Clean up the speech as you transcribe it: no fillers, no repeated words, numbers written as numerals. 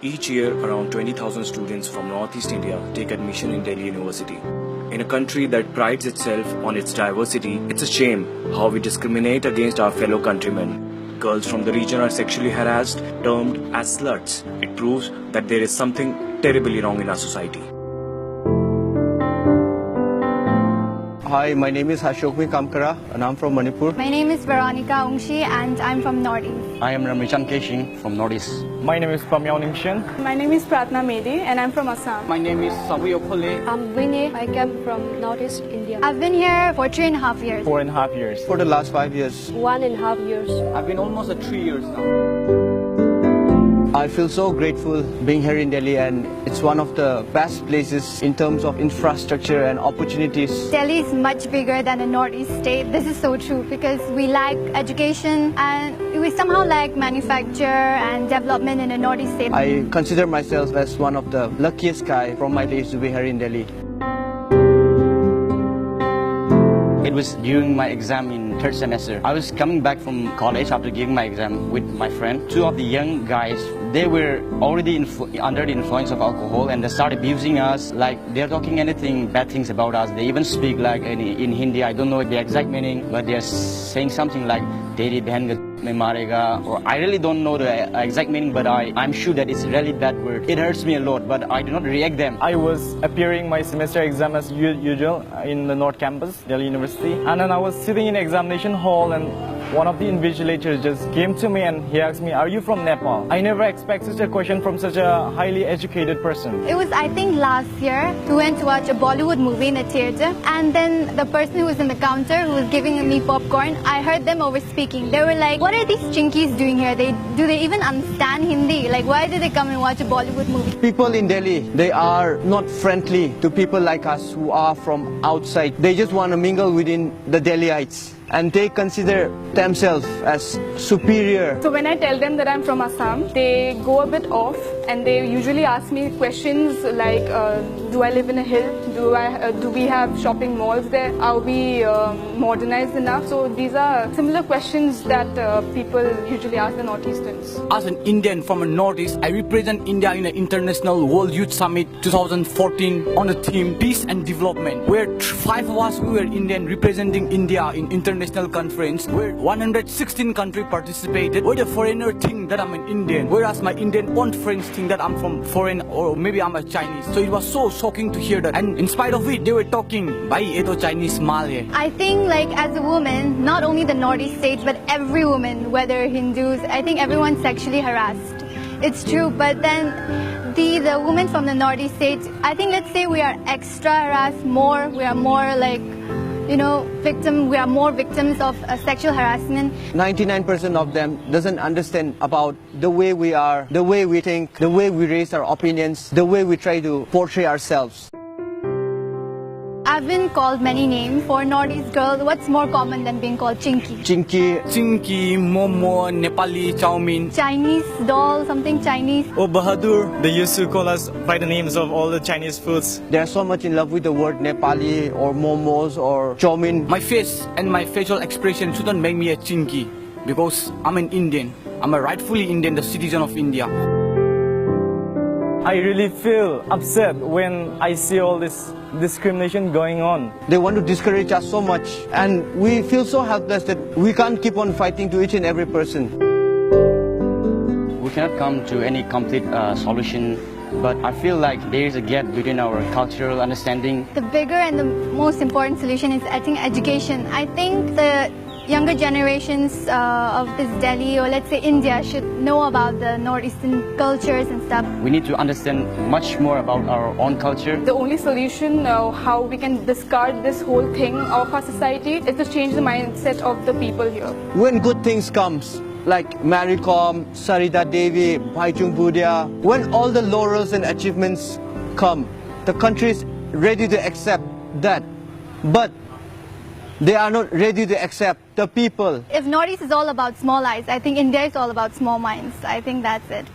Each year, around 20,000 students from Northeast India take admission in Delhi University. In a country that prides itself on its diversity, it's a shame how we discriminate against our fellow countrymen. Girls from the region are sexually harassed, termed as sluts. It proves that there is something terribly wrong in our society. Hi, my name is Hashokmi Kamkara and I'm from Manipur. My name is Veronica Ungshi and I'm from Northeast. I am Ramichan Keshing from Northeast. My name is Pamyaw Nimshen. My name is Pratna Medi and I'm from Assam. My name is Sabuyo Khole. I'm Winnie. I come from Northeast India. I've been here for 3.5 years. 4.5 years. For the last 5 years. 1.5 years. I've been almost 3 years now. I feel so grateful being here in Delhi, and it's one of the best places in terms of infrastructure and opportunities. Delhi is much bigger than a Northeast state. This is so true because we lack education and we somehow lack manufacture and development in a Northeast state. I consider myself as one of the luckiest guy from my days to be here in Delhi. It was during my exam in third semester. I was coming back from college after giving my exam with my friend. Two of the young guys, they were already under the influence of alcohol, and they started abusing us. Like, they're talking anything, bad things about us. They even speak like in Hindi. I don't know the exact meaning, but they're saying something like "Teri behan me marega," or I really don't know the exact meaning, but I'm sure that it's really bad word. It hurts me a lot, but I do not react them. I was appearing my semester exam as usual in the North Campus, Delhi University, and then I was sitting in examination hall, and one of the invigilators just came to me and he asked me, "Are you from Nepal?" I never expect such a question from such a highly educated person. It was, I think, last year. We went to watch a Bollywood movie in a theater, and then the person who was in the counter who was giving me popcorn, I heard them over speaking. They were like, "What are these chinkies doing here? Do they even understand Hindi? Like, why did they come and watch a Bollywood movie?" People in Delhi, they are not friendly to people like us who are from outside. They just want to mingle within the Delhiites, and they consider themselves as superior. So when I tell them that I'm from Assam, they go a bit off and they usually ask me questions like, do I live in a hill? Do we have shopping malls there? Are we modernized enough? So these are similar questions that people usually ask the Northeasterns. As an Indian from the Northeast, I represent India in the International World Youth Summit 2014 on the theme Peace and Development, where 5 of us, we were Indian representing India in international conference, where 116 countries participated, where the foreigner think that I'm an Indian, whereas my Indian own friends think that I'm from foreign, or maybe I'm a Chinese. So it was so shocking to hear that, and in spite of it, they were talking, "Bhai, ye to Chinese mal hai." I think, like, as a woman, not only the Northeast states, but every woman, whether Hindus, I think everyone's sexually harassed. It's true, but then the women from the Northeast states, I think, let's say we are extra harassed more, we are more like, we are more victims of sexual harassment. 99% of them doesn't understand about the way we are, the way we think, the way we raise our opinions, the way we try to portray ourselves. I've been called many names. For Northeast girls, what's more common than being called chinky? Chinky, Chinky, Momo, Nepali, Chowmin. Chinese doll, something Chinese. Oh, Bahadur. They used to call us by the names of all the Chinese foods. they're so much in love with the word Nepali or momos or chowmin. My face and my facial expression shouldn't make me a Chinky, because I'm an Indian. I'm a rightfully Indian, the citizen of India. I really feel upset when I see all this discrimination going on. They want to discourage us so much, and we feel so helpless that we can't keep on fighting to each and every person. We cannot come to any complete solution, but I feel like there is a gap between our cultural understanding. The bigger and the most important solution is, I think, education. I think the younger generations of this Delhi, or let's say India, should know about the Northeastern cultures and stuff. We need to understand much more about our own culture. The only solution how we can discard this whole thing of our society is to change the mindset of the people here. When good things comes, like Mary Kom, Sarita Devi, Bhaichung Bhudia, when all the laurels and achievements come, the country is ready to accept that. But they are not ready to accept the people. If Northeast is all about small eyes, I think India is all about small minds. I think that's it.